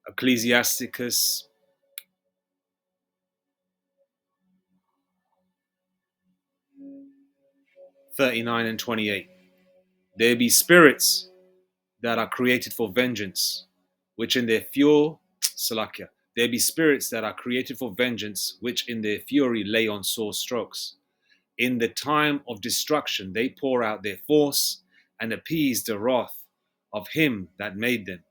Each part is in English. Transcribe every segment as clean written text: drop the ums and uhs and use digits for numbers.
Ecclesiasticus 39 and 28. There be spirits that are created for vengeance, which in their fury, Salakia, there be spirits that are created for vengeance, which in their fury lay on sore strokes. In the time of destruction, they pour out their force and appease the wrath of him that made them.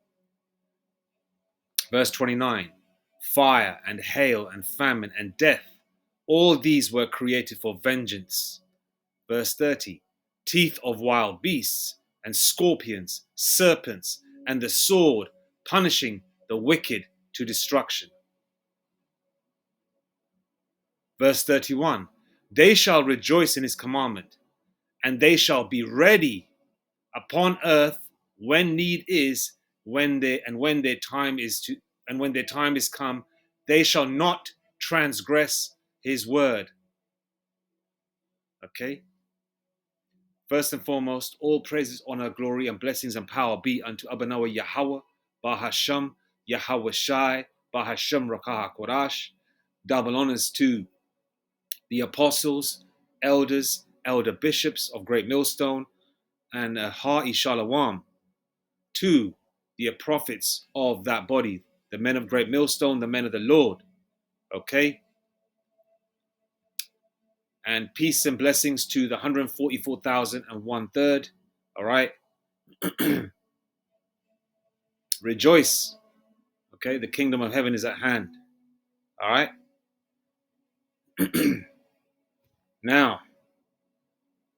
Verse 29, fire and hail and famine and death, all these were created for vengeance. Verse 30, teeth of wild beasts and scorpions, serpents, and the sword, punishing the wicked to destruction. Verse 31, they shall rejoice in his commandment, and they shall be ready upon earth when need is, when their time is come, they shall not transgress his word. Okay? First and foremost, all praises, honor, glory, and blessings and power be unto Abanawa Yahweh, Bahasham, Yahweh Shai, Bahasham Rakah Korash. Double honors to the apostles, elders, elder bishops of Great Millstone, and Ha'i Shalawam to the prophets of that body, the men of Great Millstone, the men of the Lord. Okay? And peace and blessings to the 144,001/3. All right? Rejoice. Okay? The kingdom of heaven is at hand. All right? Now,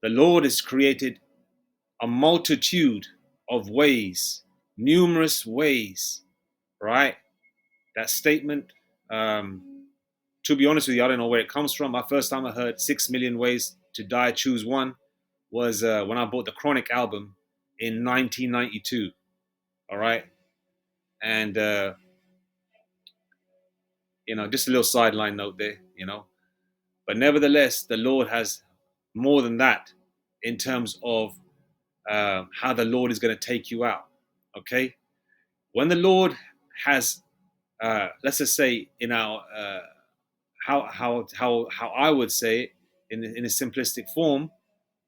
the Lord has created a multitude of ways, numerous ways, right? That statement, to be honest with you, I don't know where it comes from. My first time I heard 6 million ways to die, choose one, was when I bought the Chronic album in 1992, all right? And, just a little sideline note there, But nevertheless, the Lord has more than that in terms of how the Lord is going to take you out, okay? When the Lord has, let's just say, in our how I would say it in a simplistic form,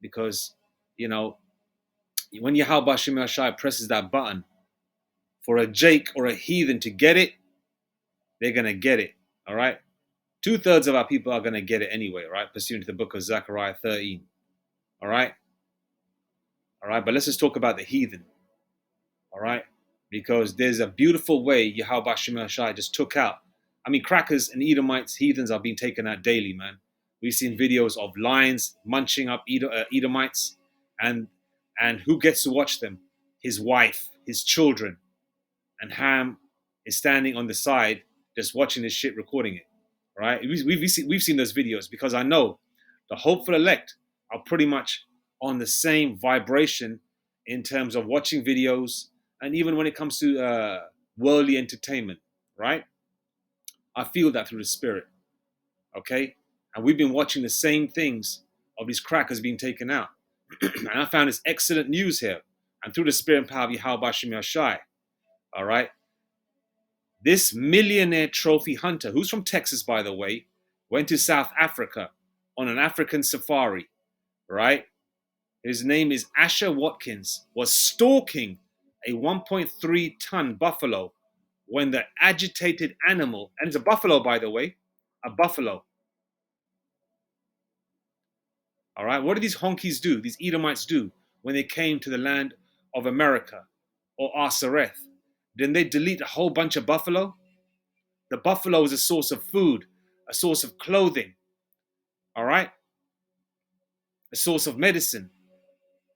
because when Yahweh Shem Shai presses that button for a Jake or a heathen to get it, they're gonna get it. All right. 2/3 of our people are gonna get it anyway, right? Pursuant to the book of Zechariah 13. All right. All right. But let's just talk about the heathen. All right. Because there's a beautiful way Yahweh Shem Shai just took out. I mean, crackers and Edomites, heathens are being taken out daily, man. We've seen videos of lions munching up Edomites, and who gets to watch them? His wife, his children, and Ham is standing on the side just watching this shit, recording it. Right? We've seen those videos, because I know the hopeful elect are pretty much on the same vibration in terms of watching videos, and even when it comes to worldly entertainment, right? I feel that through the Spirit, okay? And we've been watching the same things of these crackers being taken out. And I found this excellent news here. And through the Spirit and power of Yahweh Shem Yashai, all right? This millionaire trophy hunter, who's from Texas, by the way, went to South Africa on an African safari, right? His name is Asher Watkins, was stalking a 1.3-ton buffalo when the agitated animal, and it's a buffalo, by the way, a buffalo. All right, what did these honkies do, these Edomites do, when they came to the land of America or Asareth? Didn't they delete a whole bunch of buffalo? The buffalo is a source of food, a source of clothing, all right? A source of medicine.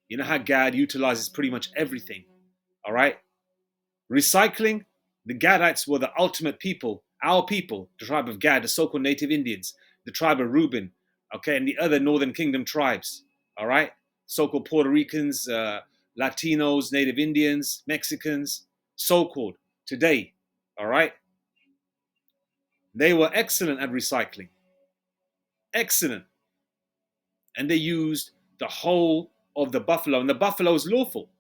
You know how Gad utilizes pretty much everything, all right? Recycling, the Gadites were the ultimate people, our people, the tribe of Gad, the so-called native Indians, the tribe of Reuben, okay, and the other Northern Kingdom tribes, all right? So-called Puerto Ricans, Latinos, native Indians, Mexicans, so-called today, all right? They were excellent at recycling. Excellent. And they used the whole of the buffalo, and the buffalo is lawful.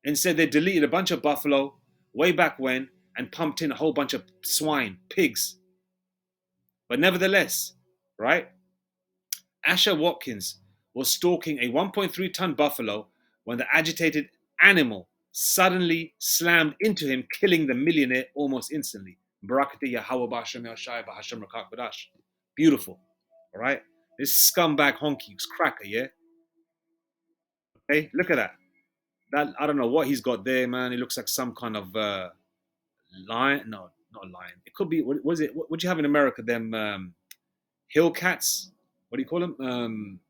Instead, they deleted a bunch of buffalo, way back when and pumped in a whole bunch of swine, pigs. But nevertheless, right? Asher Watkins was stalking a 1.3-ton buffalo when the agitated animal suddenly slammed into him, killing the millionaire almost instantly. Beautiful. All right? This scumbag honky's cracker, yeah? Hey, look at that. That I don't know what he's got there, man. It looks like some kind of lion. No, not a lion. It could be. What was it? What do you have in America? Them hill cats. What do you call them?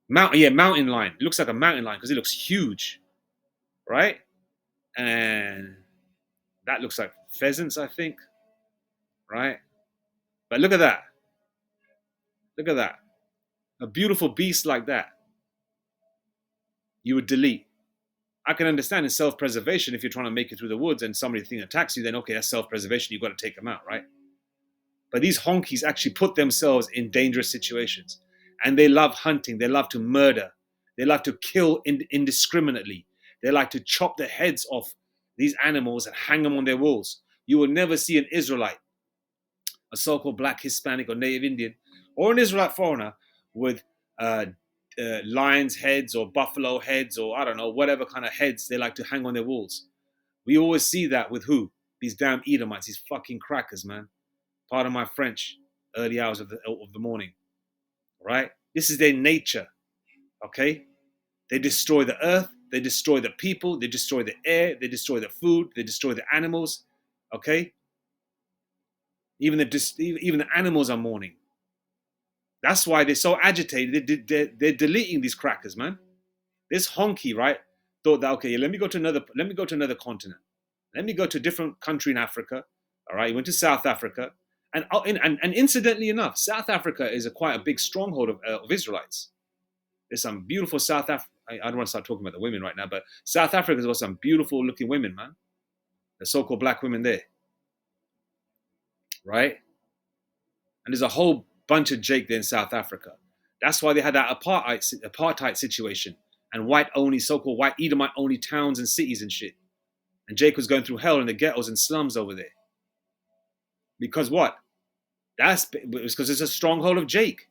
Mountain lion. It looks like a mountain lion because it looks huge, right? And that looks like pheasants, I think, right? But look at that. Look at that. A beautiful beast like that, you would delete. I can understand in self-preservation if you're trying to make it through the woods and somebody attacks you, then okay, that's self-preservation. You've got to take them out, right? But these honkies actually put themselves in dangerous situations, and they love hunting. They love to murder. They love to kill indiscriminately. They like to chop the heads off these animals and hang them on their walls. You will never see an Israelite, a so-called black, Hispanic, or Native Indian, or an Israelite foreigner with lion's heads or buffalo heads or I don't know, whatever kind of heads they like to hang on their walls. We always see that with who? These damn Edomites, these fucking crackers, man. Pardon my French, early hours of the morning, right? This is their nature, okay? They destroy the earth, they destroy the people, they destroy the air, they destroy the food, they destroy the animals, okay? Even the animals are mourning. That's why they're so agitated. They're deleting these crackers, man. This honky, right, thought that okay, let me go to another continent. Let me go to a different country in Africa. All right, he went to South Africa, and incidentally enough, South Africa is quite a big stronghold of Israelites. There's some beautiful South Africa. I don't want to start talking about the women right now, but South Africa's got some beautiful looking women, man. The so-called black women there, right? And there's a whole bunch of Jake there in South Africa. That's why they had that apartheid situation and white-only, so-called white Edomite-only towns and cities and shit. And Jake was going through hell in the ghettos and slums over there. Because what? It's because it's a stronghold of Jake.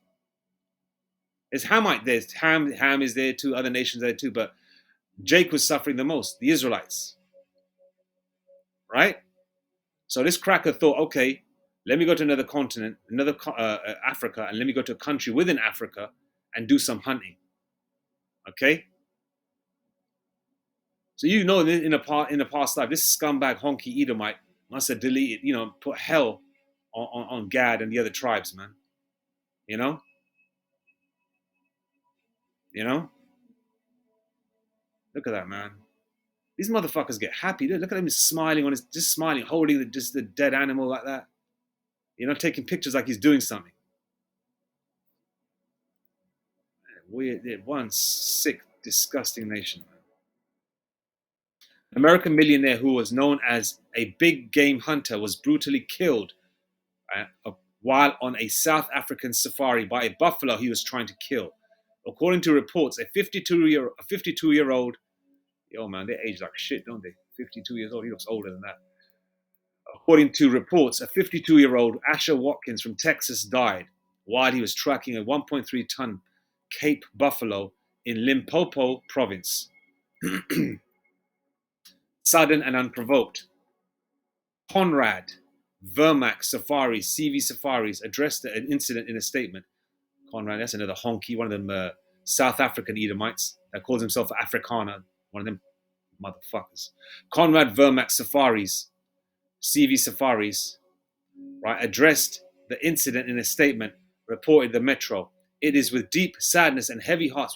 There's Hamite there. Ham is there too. Other nations there too. But Jake was suffering the most. The Israelites. Right? So this cracker thought, okay, let me go to another continent, Africa, and let me go to a country within Africa and do some hunting. Okay? So you know in the past life, this scumbag honky Edomite must have deleted, put hell on Gad and the other tribes, man. You know? You know? Look at that, man. These motherfuckers get happy. Look at him smiling just smiling, holding the dead animal like that. Taking pictures like he's doing something. Weird, one sick, disgusting nation. An American millionaire who was known as a big game hunter was brutally killed while on a South African safari by a buffalo he was trying to kill. According to reports, a 52-year-old, yo man, they age like shit, don't they? 52 years old, he looks older than that. According to reports, a 52-year-old Asher Watkins from Texas died while he was tracking a 1.3-ton Cape buffalo in Limpopo province. Sudden and unprovoked. Conrad Vermack Safaris, CV Safaris, addressed the incident in a statement. Conrad, that's another honky, one of them South African Edomites that calls himself Afrikaner, one of them motherfuckers. Conrad Vermack Safaris, CV Safaris, right, addressed the incident in a statement, reported the Metro. It is with deep sadness and heavy hearts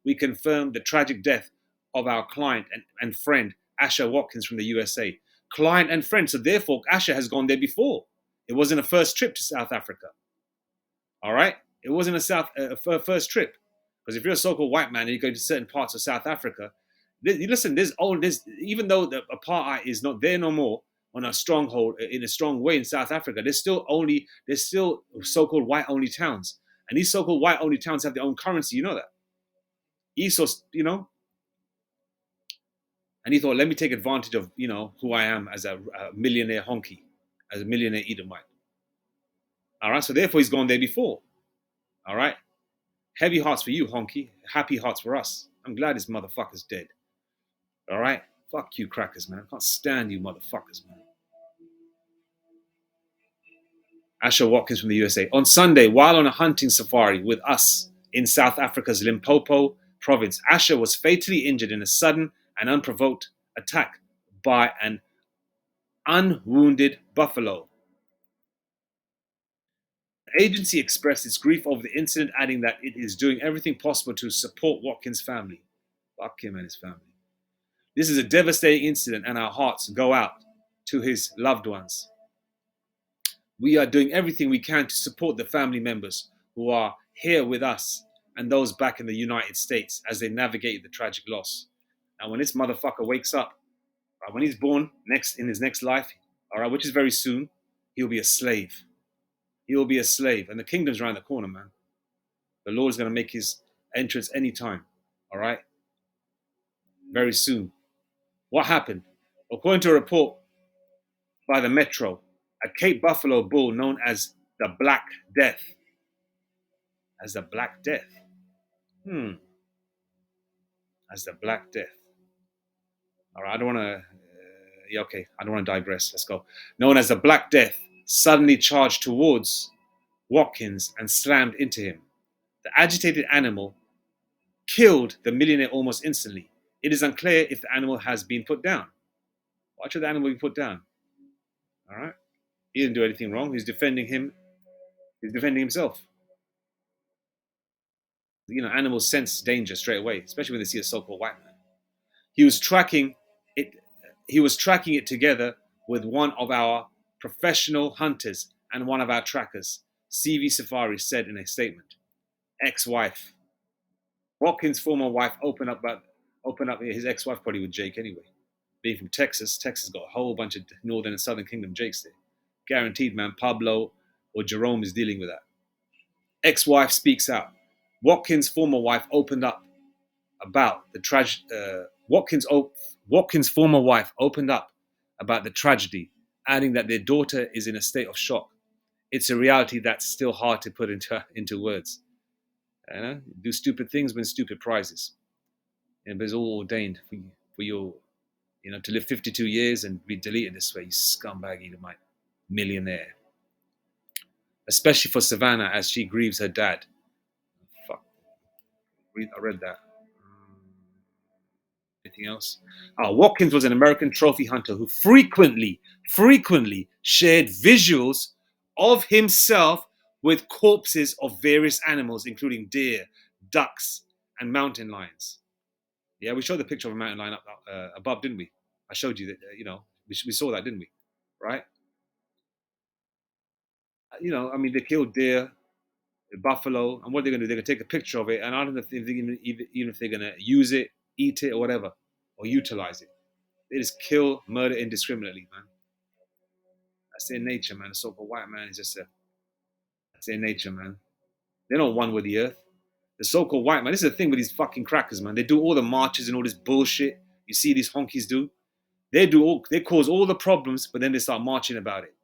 we confirm the tragic death of our client and friend, Asher Watkins from the USA. Client and friend, so therefore Asher has gone there before. It wasn't a first trip to South Africa. All right? It wasn't a first trip. Because if you're a so-called white man and you go to certain parts of South Africa, listen, even though the apartheid is not there no more on a stronghold in a strong way in South Africa, there's still so-called white-only towns. And these so-called white-only towns have their own currency, you know that. ESOS, And he thought, let me take advantage of, who I am as a millionaire honky, as a millionaire Edomite. All right. So therefore, he's gone there before. All right. Heavy hearts for you, honky. Happy hearts for us. I'm glad this motherfucker's dead. All right. Fuck you, crackers, man. I can't stand you, motherfuckers, man. Asher Watkins from the USA. On Sunday, while on a hunting safari with us in South Africa's Limpopo province, Asher was fatally injured in a sudden and unprovoked attack by an unwounded buffalo. The agency expressed its grief over the incident, adding that it is doing everything possible to support Watkins' family. Fuck him and his family. This is a devastating incident, and our hearts go out to his loved ones. We are doing everything we can to support the family members who are here with us and those back in the United States as they navigate the tragic loss. And when this motherfucker wakes up, when he's born in his next life, all right, which is very soon, he'll be a slave. He will be a slave, and the kingdom's around the corner, man. The Lord is going to make his entrance anytime, all right? Very soon. What happened? According to a report by the Metro, a Cape Buffalo bull known as the Black Death. As the Black Death. As the Black Death. All right, I don't want to. I don't want to digress. Let's go. Known as the Black Death, suddenly charged towards Watkins and slammed into him. The agitated animal killed the millionaire almost instantly. It is unclear if the animal has been put down. Why should the animal be put down? All right. He didn't do anything wrong. He's defending him. He's defending himself. Animals sense danger straight away, especially when they see a so-called white man. He was tracking it together with one of our professional hunters and one of our trackers, CV Safari said in a statement. Ex-wife. Watkins' former wife opened up his ex-wife probably with Jake anyway. Being from Texas got a whole bunch of Northern and Southern Kingdom Jakes there. Guaranteed, man, Pablo or Jerome is dealing with that. Ex-wife speaks out. Watkins' former wife opened up about the tragedy. Watkins' former wife opened up about the tragedy, adding that their daughter is in a state of shock. It's a reality that's still hard to put into words. Do stupid things, win stupid prizes. But it's all ordained for you, to live 52 years and be deleted this way, you scumbag Edomite, millionaire. Especially for Savannah as she grieves her dad. Fuck. I read that. Anything else? Watkins was an American trophy hunter who frequently shared visuals of himself with corpses of various animals, including deer, ducks, and mountain lions. Yeah, we showed the picture of a mountain lion up above, didn't we? I showed you that, we saw that, didn't we? Right? They killed deer, buffalo, and what are they going to do? They're going to take a picture of it, and I don't know even if they're going to use it, eat it, or whatever, or utilize it. They just kill, murder indiscriminately, man. That's their nature, man. The so-called white man is that's their nature, man. They're not one with the earth. The so-called white man, this is the thing with these fucking crackers, man. They do all the marches and all this bullshit. You see these honkies do? They cause all the problems, but then they start marching about it.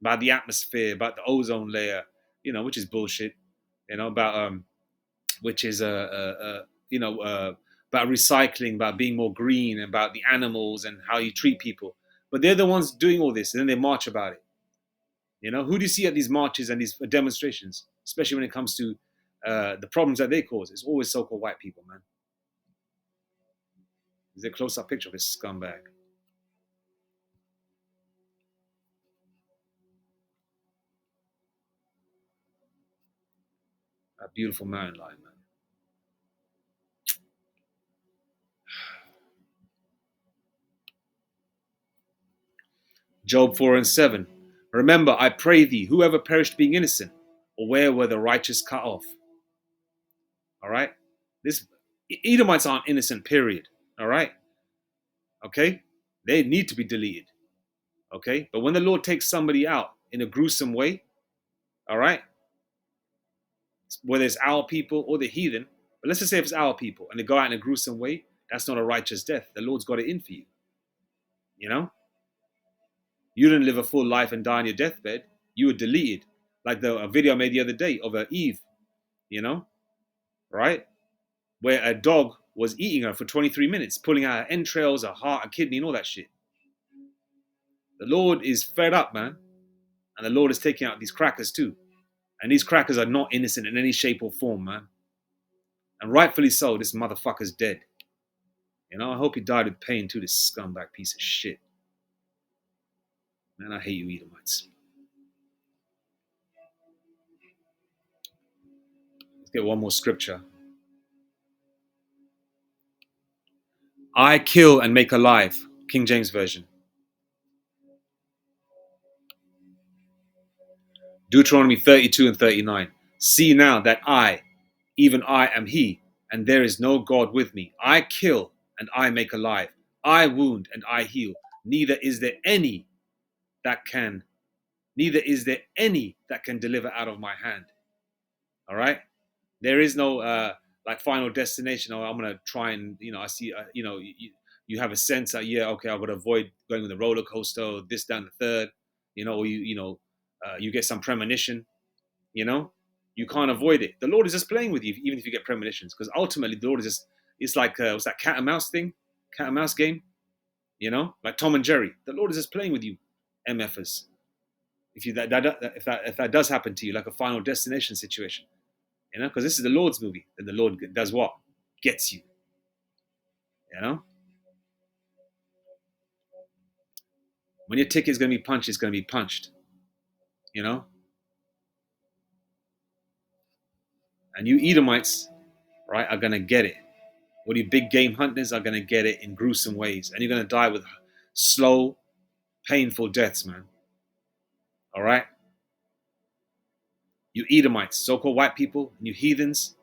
About the atmosphere, about the ozone layer, which is bullshit. About recycling, about being more green, about the animals and how you treat people. But they're the ones doing all this, and then they march about it. Who do you see at these marches and these demonstrations, especially when it comes to the problems that they cause? It's always so-called white people, man. There's a close-up picture of this scumbag. A beautiful mountain lion, man. Job 4:7. Remember, I pray thee, whoever perished being innocent, or where were the righteous cut off? All right? Edomites aren't innocent, period. All right? Okay? They need to be deleted. Okay? But when the Lord takes somebody out in a gruesome way, all right? Whether it's our people or the heathen, but let's just say if it's our people and they go out in a gruesome way, That's not a righteous death. The Lord's got it in for you. You know? You didn't live a full life and die on your deathbed. You were deleted. Like a video I made the other day of Eve, you know? Right? Where a dog was eating her for 23 minutes, pulling out her entrails, her heart, her kidney, and all that shit. The Lord is fed up, man. And the Lord is taking out these crackers too. And these crackers are not innocent in any shape or form, man. And rightfully so, this motherfucker's dead. You know, I hope he died with pain too, this scumbag piece of shit. Man, I hate you Edomites. Let's get one more scripture. I kill and make alive. King James Version. Deuteronomy 32 and 39. See now that I, even I am he, and there is no God with me. I kill and I make alive. I wound and I heal. Neither is there any that can deliver out of my hand. All right? There is no like final destination. Oh, I'm gonna try and I see you have a sense that yeah, okay, I've got to avoid going with the roller coaster, or this down the third, or you get some premonition. You can't avoid it. The Lord is just playing with you, even if you get premonitions, because ultimately the Lord is just—it's like what's that cat and mouse thing, cat and mouse game, like Tom and Jerry. The Lord is just playing with you, MFers. If that does happen to you, like a final destination situation. Because this is the Lord's movie, and the Lord does what? Gets you. When your ticket is going to be punched, it's going to be punched. And you Edomites, right, are going to get it. All you big game hunters are going to get it in gruesome ways. And you're going to die with slow, painful deaths, man. All right? You Edomites, so-called white people, and you heathens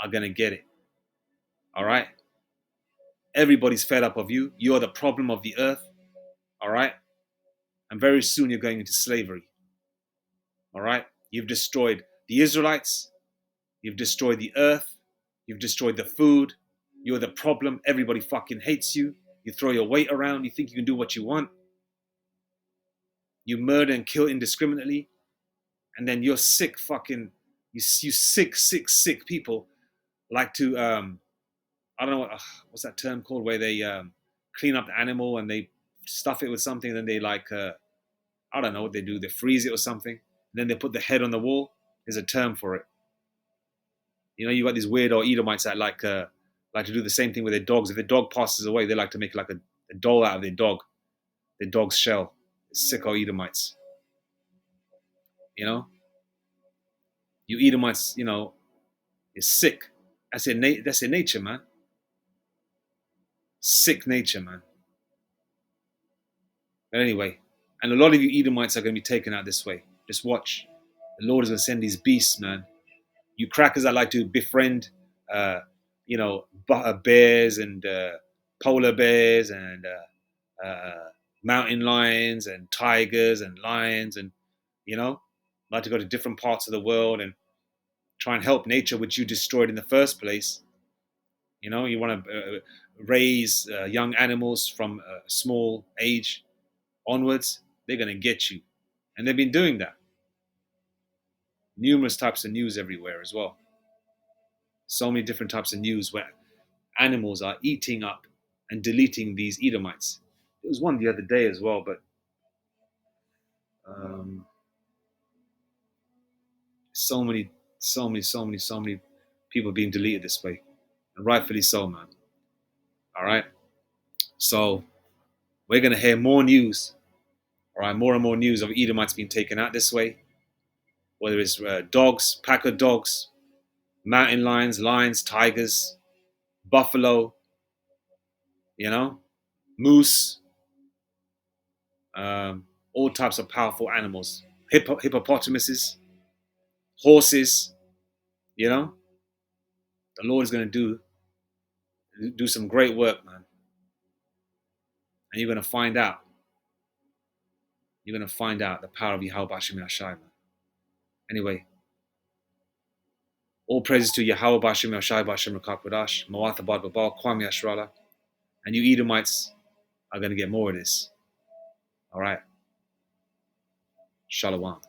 are going to get it. All right? Everybody's fed up of you. You're the problem of the earth. All right? And very soon you're going into slavery. All right? You've destroyed the Israelites. You've destroyed the earth. You've destroyed the food. You're the problem. Everybody fucking hates you. You throw your weight around. You think you can do what you want. You murder and kill indiscriminately. And then you're sick fucking, you sick people like to, I don't know, what's that term called, where they clean up the animal and they stuff it with something, and then they I don't know what they do, they freeze it or something, and then they put the head on the wall. There's a term for it. You got these weirdo Edomites that like to do the same thing with their dogs. If their dog passes away, they like to make like a doll out of their dog's shell. Sicko Edomites. You Edomites, is sick. That's their nature, man. Sick nature, man. But anyway, and a lot of you Edomites are going to be taken out this way. Just watch. The Lord is going to send these beasts, man. You crackers that like to befriend, bears and polar bears and mountain lions and tigers and lions, and like to go to different parts of the world and try and help nature, which you destroyed in the first place. You want to raise young animals from a small age onwards. They're going to get you. And they've been doing that. Numerous types of news everywhere as well. So many different types of news where animals are eating up and deleting these Edomites. There was one the other day as well, but so many people being deleted this way. And rightfully so, man. All right? So we're going to hear more news. All right, more and more news of Edomites being taken out this way. Whether it's dogs, pack of dogs, mountain lions, tigers, buffalo, moose, all types of powerful animals, hippopotamuses, horses. The Lord is going to do some great work, man. And you're going to find out. You're going to find out the power of Yahweh Bashim Yashai, man. Anyway, All praises to Yahweh Bashim Yashai Bashim Rakakwadash, Mawathabad Babal, Kwame Ashrala. And you Edomites are going to get more of this. All right. Shalom.